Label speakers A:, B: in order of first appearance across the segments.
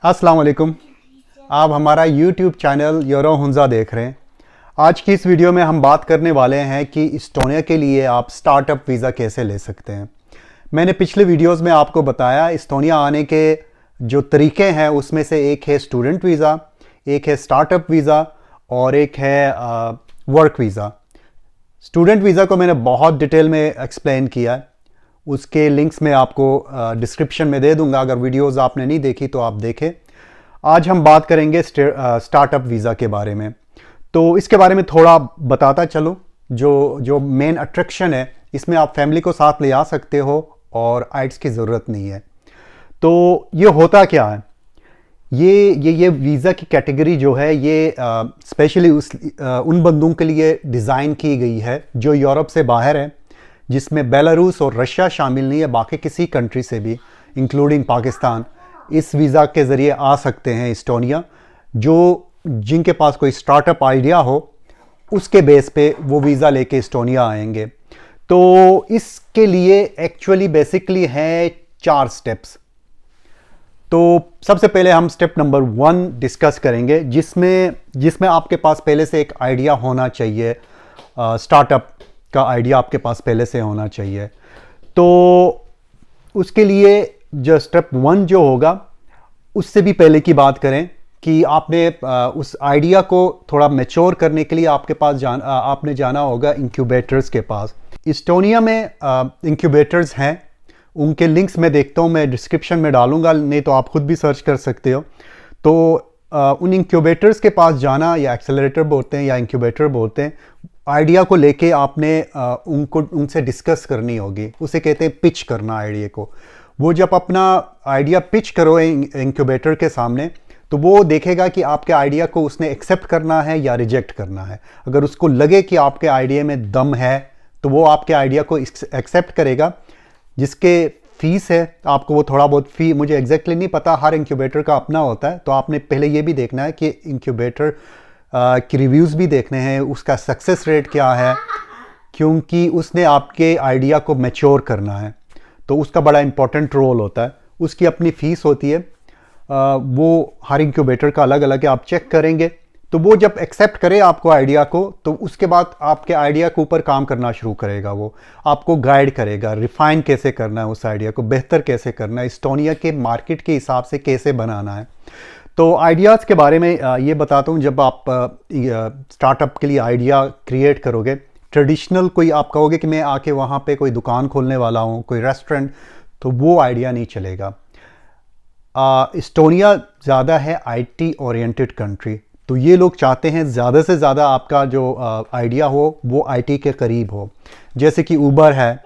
A: अस्सलाम वालेकुम। आप हमारा YouTube चैनल यूरो हुंजा देख रहे हैं। आज की इस वीडियो में हम बात करने वाले हैं कि इस्टोनिया के लिए आप स्टार्टअप वीज़ा कैसे ले सकते हैं। मैंने पिछले वीडियोस में आपको बताया इस्टोनिया आने के जो तरीके हैं, उसमें से एक है स्टूडेंट वीज़ा, एक है स्टार्टअप वीज़ा और एक है वर्क वीज़ा। स्टूडेंट वीज़ा को मैंने बहुत डिटेल में एक्सप्लेन किया है, उसके लिंक्स मैं आपको डिस्क्रिप्शन में दे दूंगा। अगर वीडियोस आपने नहीं देखी तो आप देखें। आज हम बात करेंगे स्टार्टअप वीज़ा के बारे में। तो इसके बारे में थोड़ा बताता चलो। जो मेन अट्रैक्शन है, इसमें आप फैमिली को साथ ले आ सकते हो और आइट्स की ज़रूरत नहीं है। तो ये होता क्या है, ये वीज़ा की कैटेगरी जो है ये स्पेशली उन बंदों के लिए डिज़ाइन की गई है जो यूरोप से बाहर है, जिसमें बेलारूस और रशिया शामिल नहीं है। बाकी किसी कंट्री से भी इंक्लूडिंग पाकिस्तान इस वीज़ा के ज़रिए आ सकते हैं इस्टोनिया। जिनके पास कोई स्टार्टअप आइडिया हो, उसके बेस पे वो वीज़ा लेके इस्टोनिया आएंगे। तो इसके लिए एक्चुअली बेसिकली है 4 स्टेप्स। तो सबसे पहले हम स्टेप नंबर 1 डिस्कस करेंगे, जिसमें आपके पास पहले से एक आइडिया होना चाहिए। स्टार्टअप का आइडिया आपके पास पहले से होना चाहिए। तो उसके लिए जो स्टेप 1 जो होगा, उससे भी पहले की बात करें कि आपने उस आइडिया को थोड़ा मैच्योर करने के लिए आपने जाना होगा इंक्यूबेटर्स के पास। इस्टोनिया में इंक्यूबेटर्स हैं, उनके लिंक्स मैं देखता हूँ, मैं डिस्क्रिप्शन में डालूंगा, नहीं तो आप खुद भी सर्च कर सकते हो। तो उन इंक्यूबेटर्स के पास जाना, या एक्सेलरेटर बोलते हैं या इंक्यूबेटर बोलते हैं, आइडिया को लेके आपने उनसे डिस्कस करनी होगी। उसे कहते हैं पिच करना आइडिया को। वो जब अपना आइडिया पिच करो इंक्यूबेटर के सामने, तो वो देखेगा कि आपके आइडिया को उसने एक्सेप्ट करना है या रिजेक्ट करना है। अगर उसको लगे कि आपके आइडिया में दम है, तो वो आपके आइडिया को एक्सेप्ट करेगा। जिसके फीस है, आपको वो थोड़ा बहुत फी, मुझे एग्जैक्टली नहीं पता, हर इंक्यूबेटर का अपना होता है। तो आपने पहले ये भी देखना है कि इंक्यूबेटर की रिव्यूज़ भी देखने हैं, उसका सक्सेस रेट क्या है, क्योंकि उसने आपके आइडिया को मैच्योर करना है। तो उसका बड़ा इंपॉर्टेंट रोल होता है। उसकी अपनी फ़ीस होती है, वो हर इंक्यूबेटर का अलग अलग है। आप चेक करेंगे तो वो जब एक्सेप्ट करे आपको आइडिया को, तो उसके बाद आपके आइडिया के ऊपर काम करना शुरू करेगा। वो आपको गाइड करेगा, रिफाइन कैसे करना है, उस आइडिया को बेहतर कैसे करना है, इस्टोनिया के मार्केट के हिसाब से कैसे बनाना है। तो आइडियाज़ के बारे में ये बताता हूँ। जब आप स्टार्टअप के लिए आइडिया क्रिएट करोगे, ट्रेडिशनल कोई आप कहोगे कि मैं आके वहाँ पे कोई दुकान खोलने वाला हूँ, कोई रेस्टोरेंट, तो वो आइडिया नहीं चलेगा। इस्टोनिया ज़्यादा है आईटी ओरिएंटेड कंट्री, तो ये लोग चाहते हैं ज़्यादा से ज़्यादा आपका जो आइडिया हो वो आईटी के करीब हो। जैसे कि ऊबर है,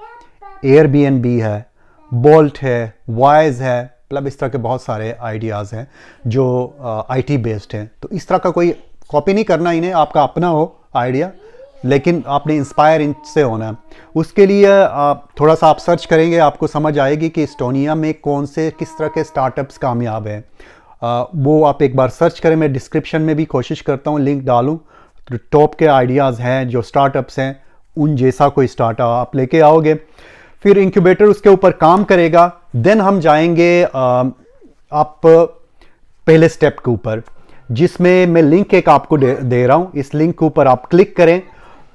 A: एयरबीएनबी है, बोल्ट है, वाइज है, मतलब इस तरह के बहुत सारे आइडियाज़ हैं जो आईटी बेस्ड हैं। तो इस तरह का कोई कॉपी नहीं करना इन्हें, आपका अपना हो आइडिया, लेकिन आपने इंस्पायर इनसे होना है। उसके लिए थोड़ा सा आप सर्च करेंगे, आपको समझ आएगी कि इस्टोनिया में कौन से किस तरह के स्टार्टअप्स कामयाब हैं। वो आप एक बार सर्च करें। मैं डिस्क्रिप्शन में भी कोशिश करता हूँ लिंक डालूँ। तो टॉप के आइडियाज़ हैं जो स्टार्टअप्स हैं, उन जैसा कोई स्टार्टअप आप लेके आओगे, फिर इंक्यूबेटर उसके ऊपर काम करेगा। देन हम जाएंगे आप पहले स्टेप के ऊपर, जिसमें मैं लिंक एक आपको दे रहा हूँ। इस लिंक के ऊपर आप क्लिक करें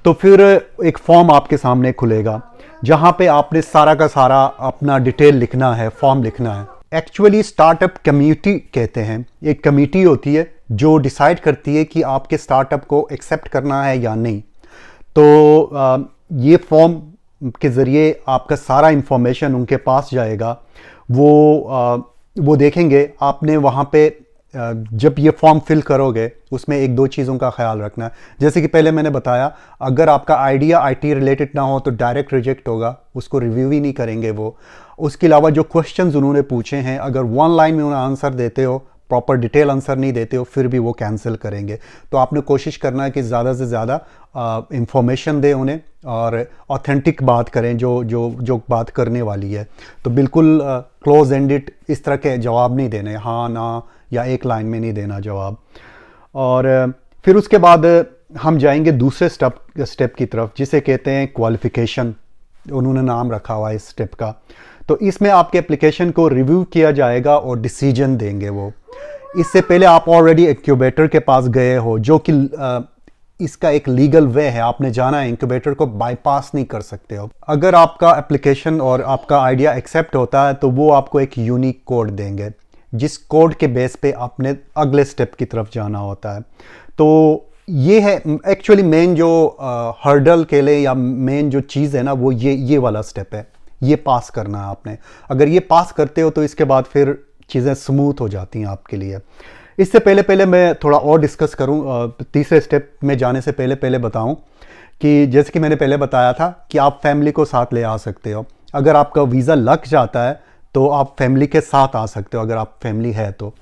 A: तो फिर एक फॉर्म आपके सामने खुलेगा, जहाँ पे आपने सारा का सारा अपना डिटेल लिखना है, फॉर्म लिखना है। एक्चुअली स्टार्टअप कम्युनिटी कहते हैं। एक कमेटी होती है जो डिसाइड करती है कि आपके स्टार्टअप को एक्सेप्ट करना है या नहीं। तो ये फॉर्म के ज़रिए आपका सारा इंफॉर्मेशन उनके पास जाएगा। वो देखेंगे आपने वहाँ पे जब ये फॉर्म फिल करोगे, उसमें 1-2 चीज़ों का ख्याल रखना है। जैसे कि पहले मैंने बताया, अगर आपका आइडिया आईटी रिलेटेड ना हो तो डायरेक्ट रिजेक्ट होगा, उसको रिव्यू ही नहीं करेंगे वो। उसके अलावा जो क्वेश्चंस उन्होंने पूछे हैं, अगर 1 लाइन में उन्हें आंसर देते हो, प्रॉपर डिटेल आंसर नहीं देते हो, फिर भी वो कैंसिल करेंगे। तो आपने कोशिश करना है कि ज़्यादा से ज़्यादा इंफॉर्मेशन दें उन्हें, और ऑथेंटिक बात करें जो बात करने वाली है। तो बिल्कुल क्लोज एंडेड इस तरह के जवाब नहीं देने, हाँ ना या 1 लाइन में नहीं देना जवाब। और फिर उसके बाद हम जाएंगे दूसरे स्टेप की तरफ, जिसे कहते हैं क्वालिफिकेशन। उन्होंने नाम रखा हुआ है इस स्टेप का। तो इसमें आपके एप्लीकेशन को रिव्यू किया जाएगा और डिसीजन देंगे वो। इससे पहले आप ऑलरेडी इंक्यूबेटर के पास गए हो, जो कि इसका एक लीगल वे है, आपने जाना है, इंक्यूबेटर को बाईपास नहीं कर सकते हो। अगर आपका एप्लीकेशन और आपका आइडिया एक्सेप्ट होता है तो वो आपको एक यूनिक कोड देंगे, जिस कोड के बेस पे आपने अगले स्टेप की तरफ जाना होता है। तो ये है एक्चुअली मेन जो हर्डल के लिए या मेन जो चीज़ है ना, वो ये वाला स्टेप है, ये पास करना है आपने। अगर ये पास करते हो तो इसके बाद फिर चीज़ें स्मूथ हो जाती हैं आपके लिए। इससे पहले मैं थोड़ा और डिस्कस करूं, तीसरे स्टेप में जाने से पहले बताऊं कि जैसे कि मैंने पहले बताया था कि आप फैमिली को साथ ले आ सकते हो। अगर आपका वीज़ा लग जाता है तो आप फैमिली के साथ आ सकते हो, अगर आप फैमिली है तो।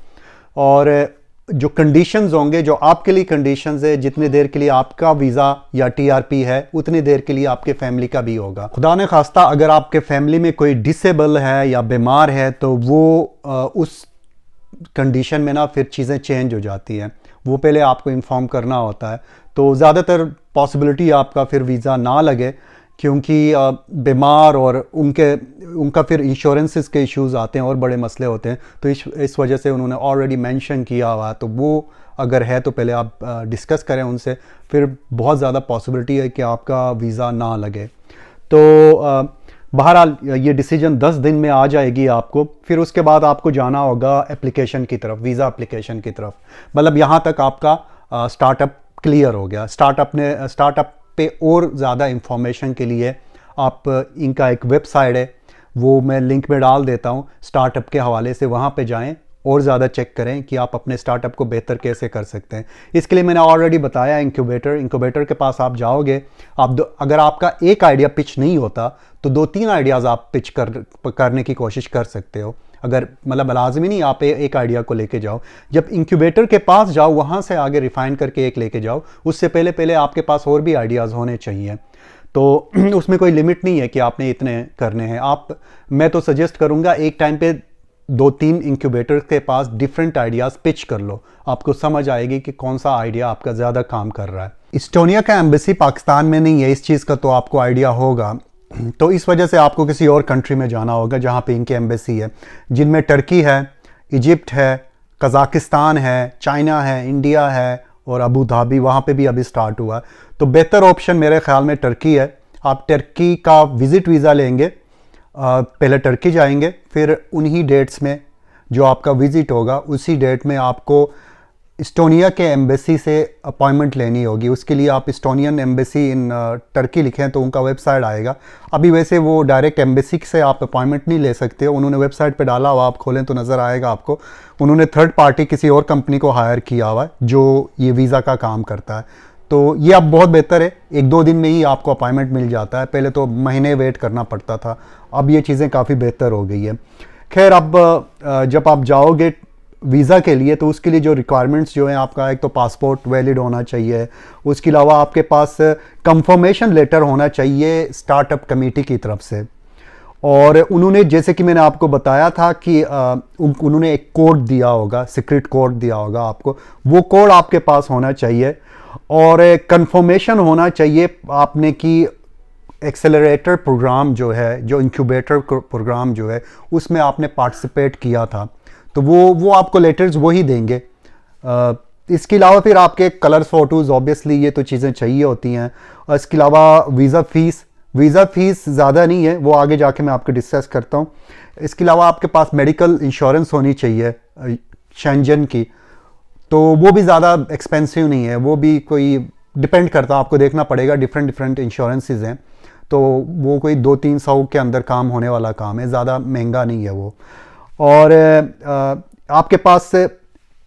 A: और जो कंडीशंस होंगे, जो आपके लिए कंडीशंस है, जितनी देर के लिए आपका वीज़ा या टीआरपी है उतनी देर के लिए आपके फैमिली का भी होगा। खुदा न खास्ता अगर आपके फैमिली में कोई डिसेबल है या बीमार है तो वो उस कंडीशन में ना फिर चीज़ें चेंज हो जाती हैं, वो पहले आपको इन्फॉर्म करना होता है। तो ज़्यादातर पॉसिबिलिटी आपका फिर वीज़ा ना लगे, क्योंकि बीमार और उनका फिर इंश्योरेंसेस के इश्यूज़ आते हैं और बड़े मसले होते हैं। तो इस वजह से उन्होंने ऑलरेडी मेंशन किया हुआ, तो वो अगर है तो पहले आप डिस्कस करें उनसे, फिर बहुत ज़्यादा पॉसिबिलिटी है कि आपका वीज़ा ना लगे। तो बहरहाल ये डिसीजन 10 दिन में आ जाएगी आपको। फिर उसके बाद आपको जाना होगा एप्लीकेशन की तरफ, वीज़ा एप्लीकेशन की तरफ। मतलब यहाँ तक आपका स्टार्टअप क्लियर हो गया। स्टार्टअप पे और ज़्यादा इंफॉर्मेशन के लिए आप इनका एक वेबसाइट है, वो मैं लिंक में डाल देता हूँ स्टार्टअप के हवाले से, वहाँ पे जाएं और ज़्यादा चेक करें कि आप अपने स्टार्टअप को बेहतर कैसे कर सकते हैं। इसके लिए मैंने ऑलरेडी बताया इंक्यूबेटर के पास आप जाओगे, अगर आपका एक आइडिया पिच नहीं होता तो 2-3 आइडियाज़ आप पिच करने की कोशिश कर सकते हो। अगर मतलब लाजमी नहीं आप एक आइडिया को लेके जाओ, जब इंक्यूबेटर के पास जाओ वहाँ से आगे रिफाइन करके एक लेके जाओ। उससे पहले आपके पास और भी आइडियाज़ होने चाहिए। तो उसमें कोई लिमिट नहीं है कि आपने इतने करने हैं। मैं तो सजेस्ट करूँगा एक टाइम पे 2-3 इंक्यूबेटर के पास डिफरेंट आइडियाज़ पिच कर लो, आपको समझ आएगी कि कौन सा आइडिया आपका ज़्यादा काम कर रहा है। इस्टोनिया का एम्बेसी पाकिस्तान में नहीं है, इस चीज़ का तो आपको आइडिया होगा। तो इस वजह से आपको किसी और कंट्री में जाना होगा जहाँ पे इनकी एम्बेसी है, जिनमें टर्की है, इजिप्ट है, कज़ाकिस्तान है, चाइना है, इंडिया है और अबू धाबी, वहाँ पे भी अभी स्टार्ट हुआ है। तो बेहतर ऑप्शन मेरे ख्याल में टर्की है। आप टर्की का विज़िट वीज़ा लेंगे, पहले टर्की जाएंगे, फिर उन्हीं डेट्स में जो आपका विज़िट होगा उसी डेट में आपको इस्टोनिया के एम्बेसी से अपॉइंटमेंट लेनी होगी। उसके लिए आप इस्टोनियन एम्बेसी इन टर्की लिखें तो उनका वेबसाइट आएगा। अभी वैसे वो डायरेक्ट एम्बेसी से आप अपॉइंटमेंट नहीं ले सकते, उन्होंने वेबसाइट पे डाला हुआ, आप खोलें तो नज़र आएगा आपको। उन्होंने थर्ड पार्टी किसी और कंपनी को हायर किया हुआ है जो ये वीज़ा का काम करता है। तो ये अब बहुत बेहतर है, 1-2 दिन में ही आपको अपॉइंटमेंट मिल जाता है। पहले तो महीने वेट करना पड़ता था, अब ये चीज़ें काफ़ी बेहतर हो गई है। खैर, अब जब आप जाओगे वीज़ा के लिए तो उसके लिए जो रिक्वायरमेंट्स जो हैं आपका, एक तो पासपोर्ट वैलिड होना चाहिए, उसके अलावा आपके पास कंफर्मेशन लेटर होना चाहिए स्टार्टअप कमेटी की तरफ से। और उन्होंने, जैसे कि मैंने आपको बताया था कि उन्होंने एक कोड दिया होगा, सीक्रेट कोड दिया होगा आपको, वो कोड आपके पास होना चाहिए। और कंफर्मेशन होना चाहिए आपने कि एक्सेलरेटर प्रोग्राम जो है, जो इंक्यूबेटर प्रोग्राम जो है, उसमें आपने पार्टिसिपेट किया था, तो वो आपको लेटर्स वही देंगे। इसके अलावा फिर आपके कलर्स फ़ोटोज़, ऑब्वियसली ये तो चीज़ें चाहिए होती हैं। और इसके अलावा वीज़ा फ़ीस ज़्यादा नहीं है, वो आगे जाके मैं आपको डिस्कस करता हूँ। इसके अलावा आपके पास मेडिकल इंश्योरेंस होनी चाहिए शेंजन की, तो वो भी ज़्यादा एक्सपेंसिव नहीं है, वो भी कोई डिपेंड करता है, आपको देखना पड़ेगा, डिफरेंट इंश्योरेंसेस हैं, तो वो कोई 200-300 के अंदर काम होने वाला काम है, ज़्यादा महंगा नहीं है वो। और आपके पास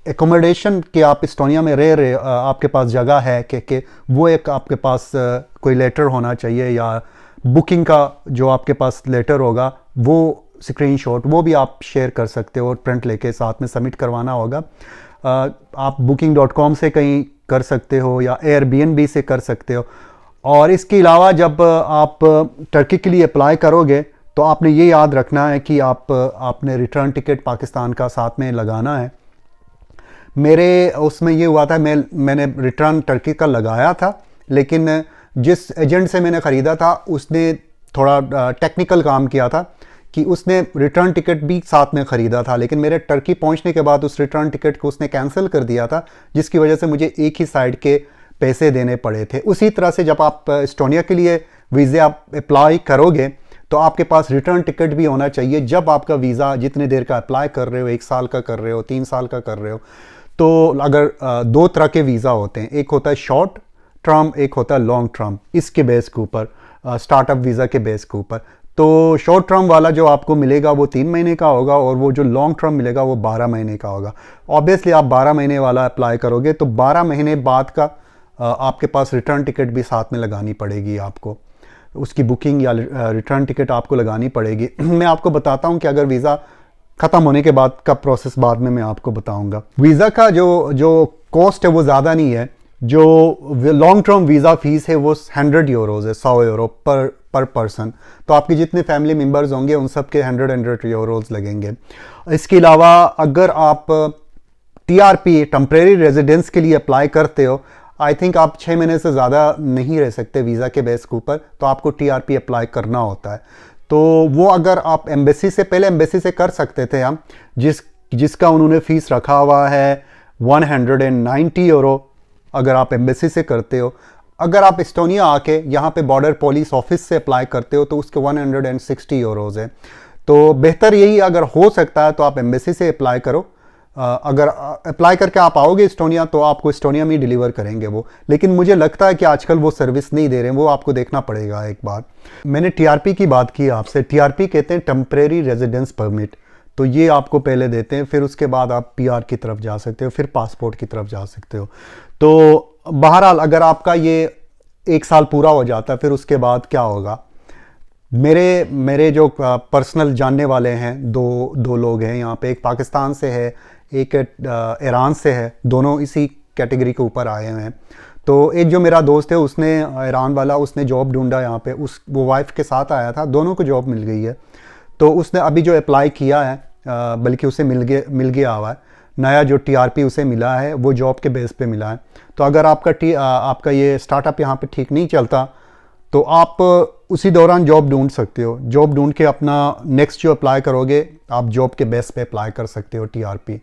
A: एकोमोडेशन कि आप इस्टोनिया में रह रहे, आपके पास जगह है कि वो एक आपके पास कोई लेटर होना चाहिए, या बुकिंग का जो आपके पास लेटर होगा वो स्क्रीनशॉट, वो भी आप शेयर कर सकते हो और प्रिंट लेके साथ में सबमिट करवाना होगा। आप booking.com से कहीं कर सकते हो या Airbnb से कर सकते हो। और इसके अलावा जब आप टर्की के लिए अप्लाई करोगे तो आपने ये याद रखना है कि आपने रिटर्न टिकट पाकिस्तान का साथ में लगाना है। मेरे उसमें ये हुआ था, मैंने रिटर्न टर्की का लगाया था, लेकिन जिस एजेंट से मैंने ख़रीदा था उसने थोड़ा टेक्निकल काम किया था कि उसने रिटर्न टिकट भी साथ में ख़रीदा था, लेकिन मेरे टर्की पहुंचने के बाद उस रिटर्न टिकट को उसने कैंसिल कर दिया था, जिसकी वजह से मुझे एक ही साइड के पैसे देने पड़े थे। उसी तरह से जब आप एस्टोनिया के लिए वीज़ा आप अप्लाई करोगे तो आपके पास रिटर्न टिकट भी होना चाहिए। जब आपका वीज़ा जितने देर का अप्लाई कर रहे हो, 1 साल का कर रहे हो, 3 साल का कर रहे हो, तो अगर 2 तरह के वीज़ा होते हैं, एक होता है शॉर्ट टर्म, एक होता है लॉन्ग टर्म। इसके बेस के ऊपर, स्टार्टअप वीज़ा के बेस के ऊपर, तो शॉर्ट टर्म वाला जो आपको मिलेगा वो 3 महीने का होगा और वो जो लॉन्ग टर्म मिलेगा वो 12 महीने का होगा। ऑब्वियसली आप 12 महीने वाला अप्लाई करोगे तो 12 महीने बाद का आपके पास रिटर्न टिकट भी साथ में लगानी पड़ेगी आपको, उसकी बुकिंग या रिटर्न टिकट आपको लगानी पड़ेगी। मैं आपको बताता हूँ कि अगर वीज़ा ख़त्म होने के बाद का प्रोसेस बाद में मैं आपको बताऊँगा। वीज़ा का जो कॉस्ट है वो ज़्यादा नहीं है। जो लॉन्ग टर्म वीज़ा फ़ीस है वो 100 यूरोज़ है, 100 यूरो पर पर्सन। तो आपके जितने फैमिली मेम्बर्स होंगे उन सब के 100 यूरोज़ लगेंगे। इसके अलावा अगर आप TRP टेम्परेरी रेजिडेंस के लिए अप्लाई करते हो, आई थिंक आप 6 महीने से ज़्यादा नहीं रह सकते वीज़ा के बेस के ऊपर, तो आपको TRP अप्लाई करना होता है। तो वो अगर आप एम्बेसी से, पहले एम्बेसी से कर सकते थे हम, जिसका उन्होंने फ़ीस रखा हुआ है 190 यूरो अगर आप एम्बेसी से करते हो। अगर आप एस्टोनिया आके यहाँ पे बॉर्डर पुलिस ऑफिस से अप्लाई करते हो तो उसके 160 यूरोज़ है। तो बेहतर यही अगर हो सकता है तो आप एम्बेसी से अप्लाई करो। अगर अप्लाई करके आप आओगे एस्टोनिया तो आपको एस्टोनिया में ही डिलीवर करेंगे वो, लेकिन मुझे लगता है कि आजकल वो सर्विस नहीं दे रहे हैं, वो आपको देखना पड़ेगा एक बार। मैंने TRP की बात की आपसे। TRP कहते हैं टेम्परेरी रेजिडेंस परमिट। तो ये आपको पहले देते हैं, फिर उसके बाद आप PR की तरफ जा सकते हो, फिर पासपोर्ट की तरफ जा सकते हो। तो बहरहाल अगर आपका ये 1 साल पूरा हो जाता है फिर उसके बाद क्या होगा। मेरे जो पर्सनल जानने वाले हैं, दो लोग हैं यहाँ पे, एक पाकिस्तान से है, एक ईरान से है, दोनों इसी कैटेगरी के ऊपर आए हुए हैं। तो एक जो मेरा दोस्त है उसने, ईरान वाला, उसने जॉब ढूंढा यहाँ पे, वो वाइफ के साथ आया था, दोनों को जॉब मिल गई है। तो उसने अभी जो अप्लाई किया है, बल्कि उसे मिल गया हुआ है, नया जो TRP उसे मिला है वो जॉब के बेस पे मिला है। तो अगर आपका ये स्टार्टअप यहाँ पे ठीक नहीं चलता तो आप उसी दौरान जॉब ढूंढ सकते हो। जॉब ढूंढ के अपना नेक्स्ट जो अप्लाई करोगे आप जॉब के बेस पे अप्लाई कर सकते हो TRP।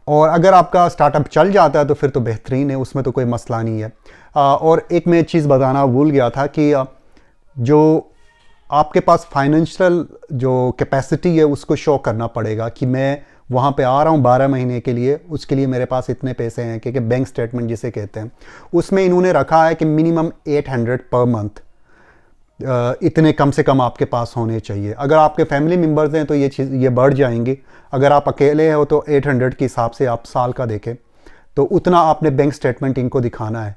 A: और अगर आपका स्टार्टअप चल जाता है तो फिर तो बेहतरीन है, उसमें तो कोई मसला नहीं है। और एक मैं चीज़ बताना भूल गया था कि जो आपके पास फाइनेंशियल जो कैपेसिटी है उसको शो करना पड़ेगा कि मैं वहाँ पे आ रहा हूँ 12 महीने के लिए, उसके लिए मेरे पास इतने पैसे हैं, क्योंकि बैंक स्टेटमेंट जिसे कहते हैं उसमें इन्होंने रखा है कि मिनिमम 800 पर मंथ, इतने कम से कम आपके पास होने चाहिए। अगर आपके फैमिली मेम्बर्स हैं तो ये बढ़ जाएंगी। अगर आप अकेले हो तो 800 के हिसाब से आप साल का देखें तो उतना आपने बैंक स्टेटमेंट इनको दिखाना है।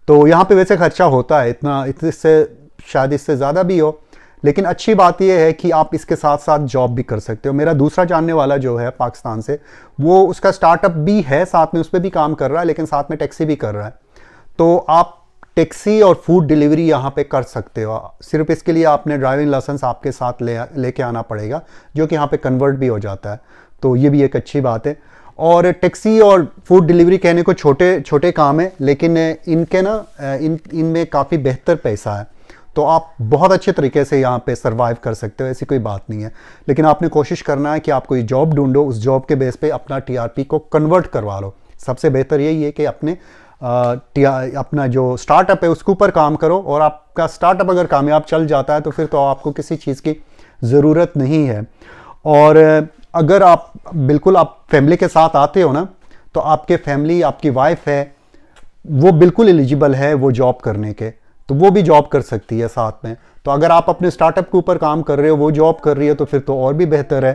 A: तो यहाँ पे वैसे खर्चा होता है इतना, इससे शायद इससे ज़्यादा भी हो, लेकिन अच्छी बात यह है कि आप इसके साथ साथ जॉब भी कर सकते हो। मेरा दूसरा जानने वाला जो है पाकिस्तान से, वो उसका स्टार्टअप भी है, साथ में उस पर भी काम कर रहा है, लेकिन साथ में टैक्सी भी कर रहा है। तो आप टैक्सी और फूड डिलीवरी यहाँ पे कर सकते हो। सिर्फ इसके लिए आपने ड्राइविंग लाइसेंस आपके साथ लेके आना पड़ेगा, जो कि यहाँ पे कन्वर्ट भी हो जाता है। तो ये भी एक अच्छी बात है। और टैक्सी और फूड डिलीवरी कहने को छोटे छोटे काम है, लेकिन इनके इनमें काफ़ी बेहतर पैसा है। तो आप बहुत अच्छे तरीके से यहाँ पे सर्वाइव कर सकते हो, ऐसी कोई बात नहीं है। लेकिन आपने कोशिश करना है कि आप कोई जॉब ढूंढो, उस जॉब के बेस पे अपना TRP को कन्वर्ट करवा लो। सबसे बेहतर यही है कि अपना जो स्टार्टअप है उसके ऊपर काम करो, और आपका स्टार्टअप अगर कामयाब चल जाता है तो फिर तो आपको किसी चीज़ की ज़रूरत नहीं है। और अगर आप फैमिली के साथ आते हो ना, तो आपके फैमिली, आपकी वाइफ है, वो बिल्कुल एलिजिबल है वो जॉब करने के, तो वो भी जॉब कर सकती है साथ में। तो अगर आप अपने स्टार्टअप के ऊपर काम कर रहे हो, वो जॉब कर रही है, तो फिर तो और भी बेहतर है।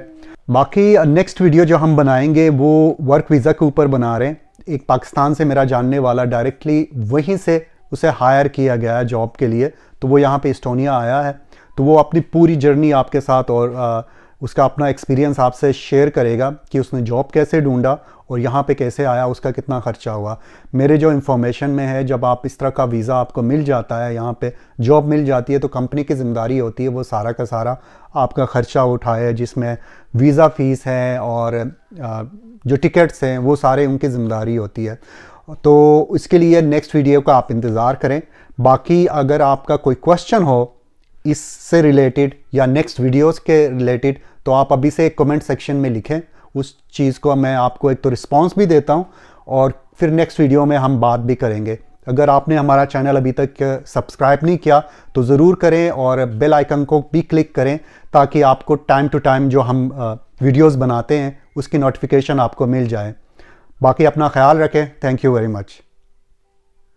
A: बाकी नेक्स्ट वीडियो जो हम बनाएंगे वो वर्क वीज़ा के ऊपर बना रहे हैं। एक पाकिस्तान से मेरा जानने वाला, डायरेक्टली वहीं से उसे हायर किया गया है जॉब के लिए, तो वो यहाँ पे एस्टोनिया आया है। तो वो अपनी पूरी जर्नी आपके साथ और उसका अपना एक्सपीरियंस आपसे शेयर करेगा कि उसने जॉब कैसे ढूंढा और यहाँ पे कैसे आया, उसका कितना खर्चा हुआ। मेरे जो इन्फॉर्मेशन में है, जब आप इस तरह का वीज़ा आपको मिल जाता है, यहाँ पे जॉब मिल जाती है, तो कंपनी की ज़िम्मेदारी होती है वो सारा का सारा आपका ख़र्चा उठाए, जिसमें वीज़ा फ़ीस है और जो टिकट्स हैं वो सारे उनकी ज़िम्मेदारी होती है। तो इसके लिए नेक्स्ट वीडियो का आप इंतज़ार करें। बाकी अगर आपका कोई क्वेश्चन हो इससे रिलेटेड या नेक्स्ट वीडियोस के रिलेटेड, तो आप अभी से कमेंट सेक्शन में लिखें। उस चीज़ को मैं आपको एक तो रिस्पांस भी देता हूं और फिर नेक्स्ट वीडियो में हम बात भी करेंगे। अगर आपने हमारा चैनल अभी तक सब्सक्राइब नहीं किया तो ज़रूर करें और बेल आइकन को भी क्लिक करें, ताकि आपको टाइम टू टाइम जो हम वीडियोस बनाते हैं उसकी नोटिफिकेशन आपको मिल जाए। बाकी अपना ख्याल रखें। Thank you very much.